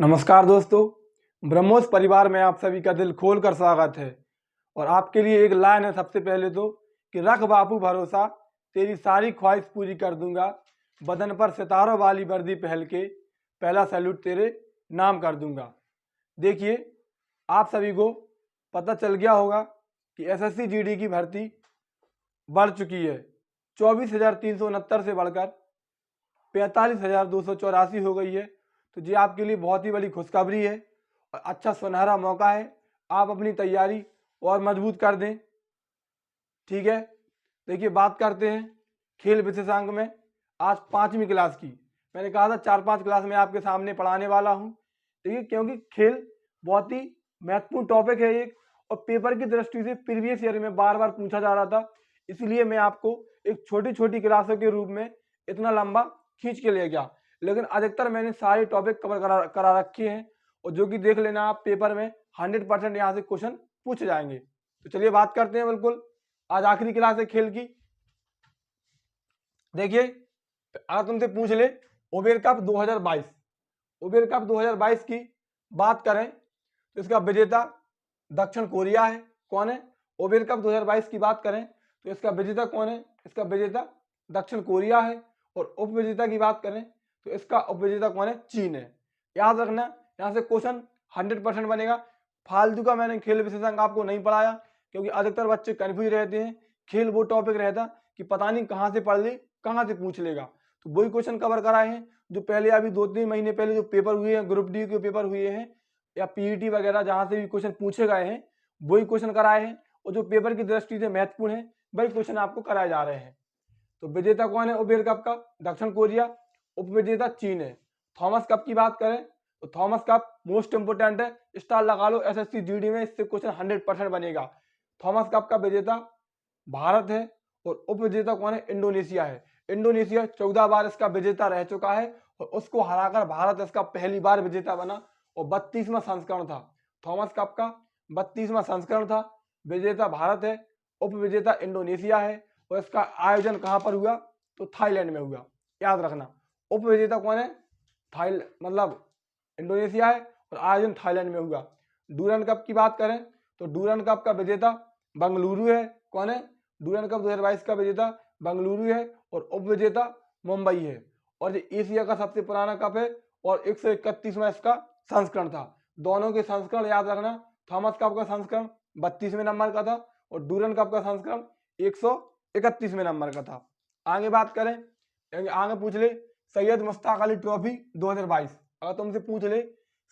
नमस्कार दोस्तों, ब्रह्मोस परिवार में आप सभी का दिल खोल कर स्वागत है। और आपके लिए एक लाइन है सबसे पहले तो कि रख बापू भरोसा, तेरी सारी ख्वाहिश पूरी कर दूंगा, बदन पर सितारों वाली वर्दी पहन के पहला सैल्यूट तेरे नाम कर दूंगा। देखिए, आप सभी को पता चल गया होगा कि एसएससी जीडी की भर्ती बढ़ चुकी है। 24,369 से बढ़कर 45,284 हो गई है। तो ये आपके लिए बहुत ही बड़ी खुशखबरी है और अच्छा सुनहरा मौका है। आप अपनी तैयारी और मजबूत कर दें। ठीक है, देखिए बात करते हैं खेल विशेषांक में। आज 5वीं क्लास की मैंने कहा था 4-5 क्लास में आपके सामने पढ़ाने वाला हूँ। देखिए, क्योंकि खेल बहुत ही महत्वपूर्ण टॉपिक है एक, और पेपर की दृष्टि से प्रीवियस ईयर में बार बार पूछा जा रहा था, इसलिए मैं आपको एक छोटी छोटी क्लासों के रूप में इतना लंबा खींच के ले गया। लेकिन अधिकतर मैंने सारे टॉपिक कवर करा रखे हैं, और जो कि देख लेना आप पेपर में 100% यहाँ से क्वेश्चन पूछे जाएंगे। तो चलिए बात करते हैं। बिल्कुल आज आखिरी क्लास है खेल की। देखिए, अगर तुमसे पूछ ले उबेर कप 2022, उबेर कप 2022 की बात करें तो इसका विजेता दक्षिण कोरिया है। कौन है? उबेर कप 2022 की बात करें तो इसका विजेता कौन है? इसका विजेता दक्षिण कोरिया है। और उपविजेता की बात करें तो इसका उपविजेता कौन है? चीन है। याद रखना, यहाँ से क्वेश्चन 100% बनेगा। फालतू का मैंने खेल विशेषांक आपको नहीं पढ़ाया, क्योंकि अधिकतर बच्चे कंफ्यूज रहते हैं। खेल वो टॉपिक रहता कि पता नहीं कहाँ से पढ़ ले, कहाँ से पूछ लेगा। तो वही क्वेश्चन कवर कराए हैं जो पहले अभी 2-3 महीने पहले जो पेपर हुए हैं, ग्रुप डी के पेपर हुए हैं या पीईटी वगैरह, जहाँ से भी क्वेश्चन पूछे गए हैं वही क्वेश्चन कराए हैं। और जो पेपर की दृष्टि से महत्वपूर्ण है वही क्वेश्चन आपको कराए जा रहे हैं। तो विजेता कौन है उबेर कप का? दक्षिण कोरिया। उपविजेता चीन है। थॉमस कप की बात करें तो थॉमस कप मोस्ट इंपोर्टेंट है, स्टार लगा लो एसएससी जीडी में, इससे क्वेश्चन 100% बनेगा। थॉमस कप का विजेता भारत है। और उपविजेता कौन है? इंडोनेशिया है। इंडोनेशिया 14 बार इसका विजेता रह चुका है, और उसको हराकर भारत इसका पहली बार विजेता बना, और 32वां संस्करण था थॉमस कप का। 32वां संस्करण था। विजेता भारत है, उपविजेता इंडोनेशिया है। और इसका आयोजन कहाँ पर हुआ? तो थाईलैंड में हुआ। याद रखना, उपविजेता कौन है? मतलब इंडोनेशिया है, और आयोजन थाईलैंड में हुआ। डूरन कप की बात करें तो डूरन कप का विजेता बंगलुरु है। कौन है? डूरन कप 2022 का विजेता बंगलुरु है, और उपविजेता मुंबई है। और ये एशिया का सबसे पुराना कप है, और 131वां इसका संस्करण था। दोनों के संस्करण याद रखना, थॉमस कप का संस्करण 32वें नंबर का था, और डूरन कप का संस्करण 131वें नंबर का था। आगे बात करें, आगे पूछ ले सैयद मुश्ताक अली ट्रॉफी 2022। अगर तुमसे पूछ ले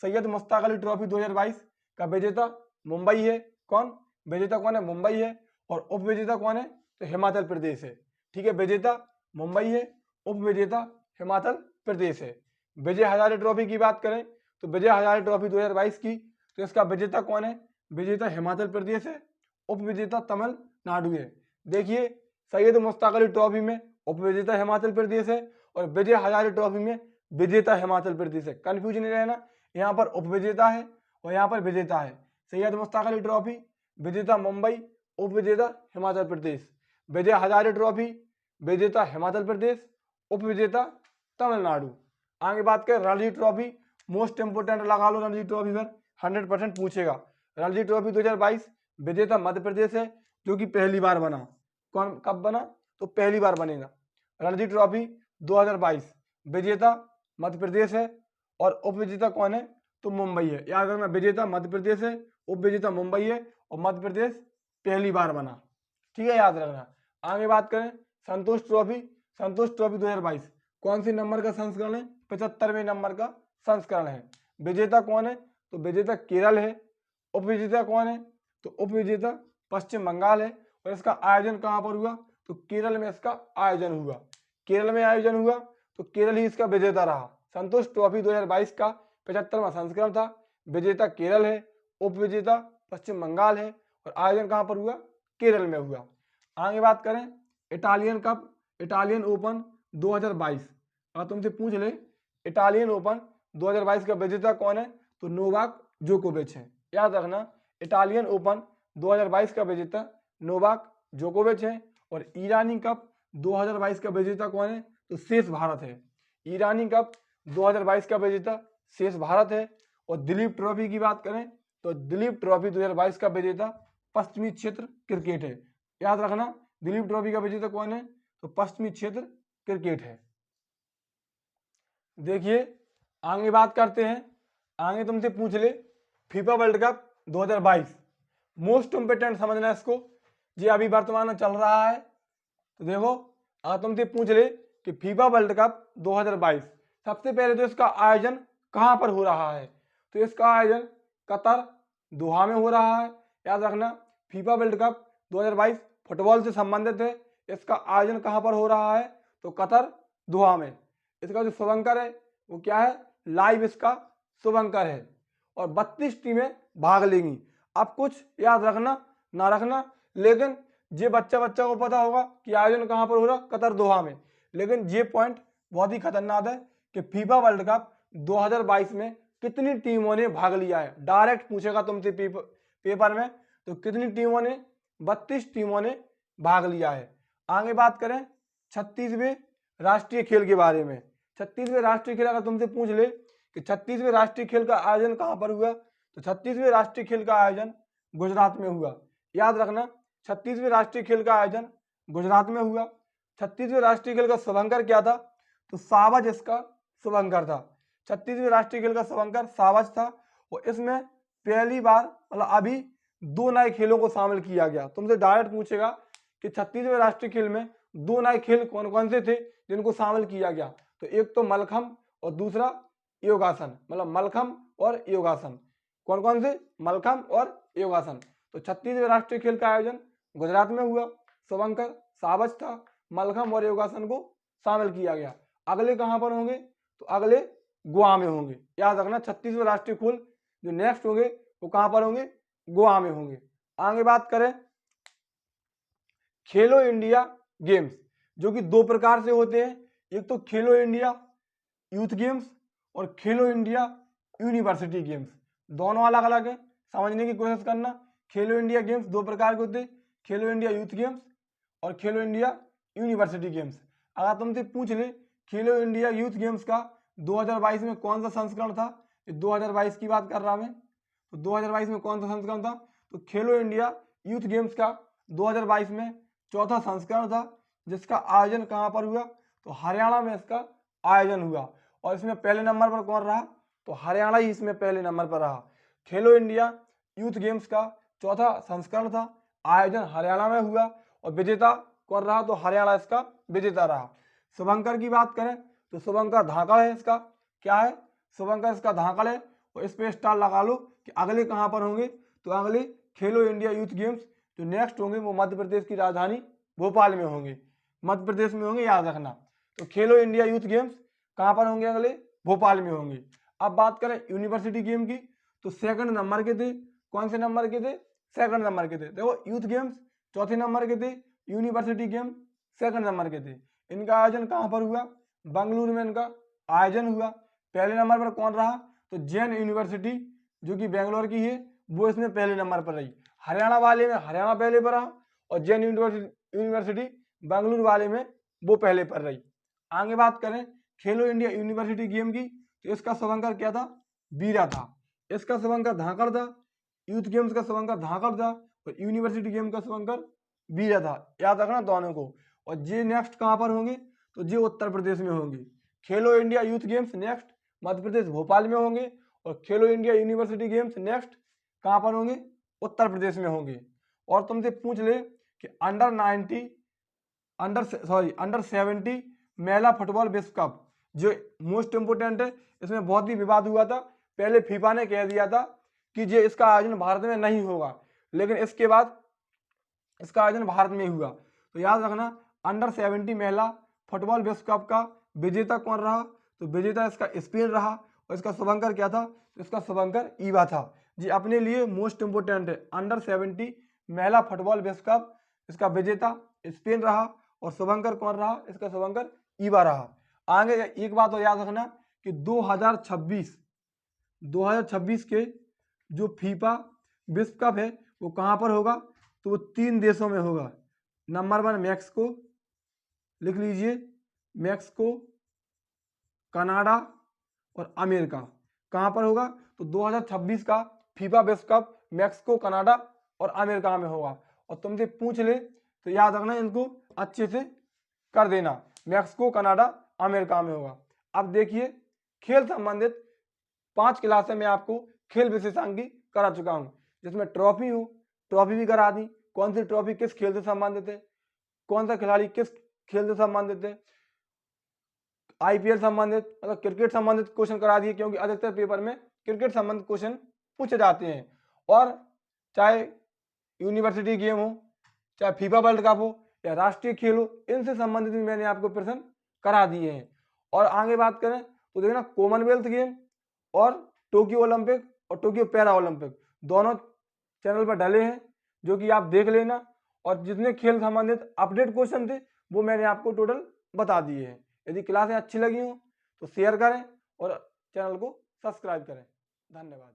सैयद मुश्ताक अली ट्रॉफी 2022 का विजेता मुंबई है। कौन? विजेता कौन है? मुंबई है। और उप विजेता कौन है? तो हिमाचल प्रदेश है। ठीक है, विजेता मुंबई है, उप विजेता हिमाचल प्रदेश है। विजय हजारे ट्रॉफी की बात करें तो विजय हजारे ट्रॉफी 2022 की, तो इसका विजेता कौन है? विजेता हिमाचल प्रदेश है, उप विजेता तमिलनाडु है। देखिए, सैयद मुश्ताक अली ट्रॉफी में उप विजेता हिमाचल प्रदेश है, और विजय हजारे ट्रॉफी में विजेता हिमाचल प्रदेश है। कंफ्यूज नहीं रहना, यहाँ पर उप विजेता है और यहाँ पर विजेता है। सैयद मुश्ताक अली ट्रॉफी विजेता मुंबई, उप विजेता हिमाचल प्रदेश। विजय हजारे ट्रॉफी विजेता हिमाचल प्रदेश, उप विजेता तमिलनाडु। आगे बात करें रणजी ट्रॉफी, मोस्ट इंपोर्टेंट लगा लो रणजी ट्रॉफी पर, 100% पूछेगा। रणजी ट्रॉफी 2022 विजेता मध्य प्रदेश है, जो कि पहली बार बना। कौन? कब बना? तो पहली बार बनेगा। रणजी ट्रॉफी 2022 विजेता मध्य प्रदेश है, और उप विजेता कौन है? तो मुंबई है। याद रखना, विजेता मध्य प्रदेश है, उप विजेता मुंबई है, और मध्य प्रदेश पहली बार बना। ठीक है, याद रखना। आगे बात करें संतोष ट्रॉफी, संतोष ट्रॉफी 2022 कौन सी नंबर का संस्करण है? 75वें नंबर का संस्करण है। विजेता कौन है? तो विजेता केरल है। उप विजेता कौन है? तो उप विजेता पश्चिम बंगाल है। और इसका आयोजन कहाँ पर हुआ? तो केरल में इसका आयोजन हुआ। केरल में आयोजन हुआ तो केरल ही इसका विजेता रहा। संतोष ट्रॉफी 2022 का 75वां संस्करण था। विजेता केरल है, उप विजेता पश्चिम बंगाल है, और आयोजन कहाँ पर हुआ? केरल में हुआ। आगे बात करें इटालियन कप, इटालियन ओपन 2022। अगर तुमसे पूछ ले इटालियन ओपन 2022 का विजेता कौन है? तो नोवाक जोकोविच है। याद रखना, इटालियन ओपन 2022 का विजेता नोवाक जोकोविच है। और ईरानी कप 2022 का विजेता कौन है? तो शेष भारत है। ईरानी कप 2022 का विजेता शेष भारत है। और दिलीप ट्रॉफी की बात करें तो दिलीप ट्रॉफी 2022 का विजेता पश्चिमी क्षेत्र क्रिकेट है। याद रखना, दिलीप ट्रॉफी का विजेता कौन है? तो पश्चिमी क्षेत्र क्रिकेट है। देखिए आगे बात करते हैं। आगे तुमसे पूछ ले FIFA world cup 2022, most important समझना इसको, ये अभी वर्तमान में चल रहा है। तो देखो अगर तुमसे पूछ ले कि फीफा वर्ल्ड कप 2022, सबसे पहले तो इसका आयोजन कहाँ पर हो रहा है? तो इसका आयोजन कतर दोहा में हो रहा है। याद रखना, फीफा वर्ल्ड कप 2022 फुटबॉल से संबंधित है। इसका आयोजन कहाँ पर हो रहा है? तो कतर दोहा में। इसका जो शुभंकर है वो क्या है? लाइव इसका शुभंकर है और 32 टीमें भाग लेंगी। अब कुछ याद रखना ना रखना, लेकिन ये बच्चा को पता होगा कि आयोजन कहाँ पर हो रहा? कतर दोहा में। लेकिन ये पॉइंट बहुत ही खतरनाक है कि फीफा वर्ल्ड कप 2022 में कितनी टीमों ने भाग लिया है। डायरेक्ट पूछेगा तुमसे पेपर में, तो कितनी टीमों ने? 32 टीमों ने भाग लिया है। आगे बात करें 36वें राष्ट्रीय खेल के बारे में। 36वें राष्ट्रीय खेल अगर तुमसे पूछ ले कि 36वें राष्ट्रीय खेल का आयोजन कहाँ पर हुआ? तो 36वें राष्ट्रीय खेल का आयोजन गुजरात में हुआ। याद रखना, 36वें राष्ट्रीय खेल का आयोजन गुजरात में हुआ। 36वें राष्ट्रीय खेल का शुभंकर क्या था? तो सावज इसका शुभंकर था। 36वें राष्ट्रीय खेल का शुभंकर सावज था और इसमें पहली बार मतलब अभी 2 नए खेलों को शामिल किया गया। तुमसे डायरेक्ट पूछेगा कि 36वें राष्ट्रीय खेल में 2 नए खेल कौन कौन से थे जिनको शामिल किया गया? तो एक तो मलखम और दूसरा योगासन, मतलब मलखम और योगासन। कौन कौन से? मलखम और योगासन। तो 36वें राष्ट्रीय खेल का आयोजन गुजरात में हुआ। शुभंकर सावज था, मलखम और योगासन को शामिल किया गया। अगले कहां पर होंगे? तो अगले गोवा में होंगे। याद रखना, 36वें राष्ट्रीय खेल जो नेक्स्ट होंगे वो कहां पर होंगे? गोवा में होंगे। आगे बात करें खेलो इंडिया गेम्स, जो कि 2 प्रकार से होते हैं। एक तो खेलो इंडिया यूथ गेम्स और खेलो इंडिया यूनिवर्सिटी गेम्स। दोनों अलग अलग है, समझने की कोशिश करना। खेलो इंडिया गेम्स 2 प्रकार के होते हैं, खेलो इंडिया यूथ गेम्स और खेलो इंडिया यूनिवर्सिटी गेम्स। अगर तुमसे पूछ ले खेलो इंडिया यूथ गेम्स का 2022 में कौन सा संस्करण था? 2022 की बात कर रहा मैं, तो 2022 में कौन सा संस्करण था? तो खेलो इंडिया यूथ गेम्स का 2022 में 4था संस्करण था, जिसका आयोजन कहाँ पर हुआ? तो हरियाणा में इसका आयोजन हुआ। और इसमें पहले नंबर पर कौन रहा? तो हरियाणा ही इसमें पहले नंबर पर रहा। खेलो इंडिया यूथ गेम्स का 4था संस्करण था, आयोजन हरियाणा में हुआ और विजेता कौन रहा? तो हरियाणा इसका विजेता रहा। शुभंकर की बात करें तो शुभंकर धाकड़ है इसका। क्या है? शुभंकर इसका धाकड़ है और इस पे स्टार लगा लो कि अगले कहाँ पर होंगे? तो अगले खेलो इंडिया यूथ गेम्स जो नेक्स्ट होंगे वो मध्य प्रदेश की राजधानी भोपाल में होंगे, मध्य प्रदेश में होंगे, याद रखना। तो खेलो इंडिया यूथ गेम्स कहाँ पर होंगे? अगले भोपाल में होंगे। अब बात करें यूनिवर्सिटी गेम की, तो 2nd नंबर के थे। कौन से नंबर के थे? 2nd नंबर के थे। देखो यूथ गेम्स 4थे नंबर के थे, यूनिवर्सिटी गेम 2nd नंबर के थे। इनका आयोजन कहाँ पर हुआ? बेंगलुरु में इनका आयोजन हुआ। पहले नंबर पर कौन रहा? तो जैन यूनिवर्सिटी जो कि बेंगलोर की है, वो इसमें पहले नंबर पर रही। हरियाणा वाले में हरियाणा पहले पर रहा और जैन यूनिवर्सिटी बेंगलुरु वाले में वो पहले पर रही। आगे बात करें खेलो इंडिया यूनिवर्सिटी गेम की, तो इसका शुभंकर क्या था? बीरा था। इसका शुभंकर धाकड़ था। यूथ गेम्स का शुभंकर धाकड़ था और यूनिवर्सिटी गेम का शुभंकर बीरा था। याद रखना दोनों को। और ये नेक्स्ट कहाँ पर होंगे? तो ये उत्तर प्रदेश में होंगे। खेलो India youth games next Madhya Pradesh Bhopal में होंगे और खेलो इंडिया यूनिवर्सिटी गेम्स नेक्स्ट कहाँ पर होंगे? उत्तर प्रदेश में होंगे। और तुमसे पूछ ले कि अंडर 70 महिला फुटबॉल विश्व कप जो मोस्ट इंपोर्टेंट है, इसमें बहुत ही विवाद हुआ था। पहले फीफा ने कह दिया था कि ये इसका आयोजन भारत में नहीं होगा, लेकिन इसके बाद इसका आयोजन भारत में हुआ। तो याद रखना अंडर 70 महिला फुटबॉल विश्व कप का विजेता कौन रहा? तो विजेता इसका स्पेन रहा और इसका शुभंकर क्या था? तो इसका शुभंकर ईवा था। जी अपने लिए मोस्ट इंपोर्टेंट है। अंडर 70 महिला फुटबॉल विश्व कप इसका विजेता स्पेन रहा और शुभंकर कौन रहा? इसका शुभंकर ईवा रहा। आगे एक बात और याद रखना कि 2026 के जो फीफा विश्व कप है वो कहाँ पर होगा? तो वो 3 देशों में होगा। नंबर 1 मैक्सिको, लिख लीजिए, मैक्सिको, कनाडा और अमेरिका। कहाँ पर होगा? तो 2026 का फीफा विश्व कप मैक्सिको, कनाडा और अमेरिका में होगा। और तुमसे पूछ ले तो याद रखना, इनको अच्छे से कर देना। मैक्सिको, कनाडा, अमेरिका में होगा। अब देखिए, खेल संबंधित 5 क्लासें मैं आपको खेल विशेषांक करा चुका हूँ, जिसमें ट्रॉफी भी करा दी। कौन सी ट्रॉफी किस खेल से संबंधित है, कौन सा खिलाड़ी किस खेल से संबंधित है, आईपीएल संबंधित मतलब क्रिकेट संबंधित क्वेश्चन करा दिए, क्योंकि अधिकतर पेपर में क्रिकेट संबंधित क्वेश्चन पूछे जाते हैं। और चाहे यूनिवर्सिटी गेम हो, चाहे फीफा वर्ल्ड कप हो या राष्ट्रीय खेल हो, इनसे संबंधित भी मैंने आपको प्रश्न करा दिए हैं। और आगे बात करें तो देखना, कॉमनवेल्थ गेम और टोक्यो ओलंपिक और टोक्यो पैरा ओलंपिक दोनों चैनल पर डले हैं, जो कि आप देख लेना। और जितने खेल संबंधित अपडेट क्वेश्चन थे वो मैंने आपको टोटल बता दिए हैं। यदि क्लासें अच्छी लगी हो तो शेयर करें और चैनल को सब्सक्राइब करें। धन्यवाद।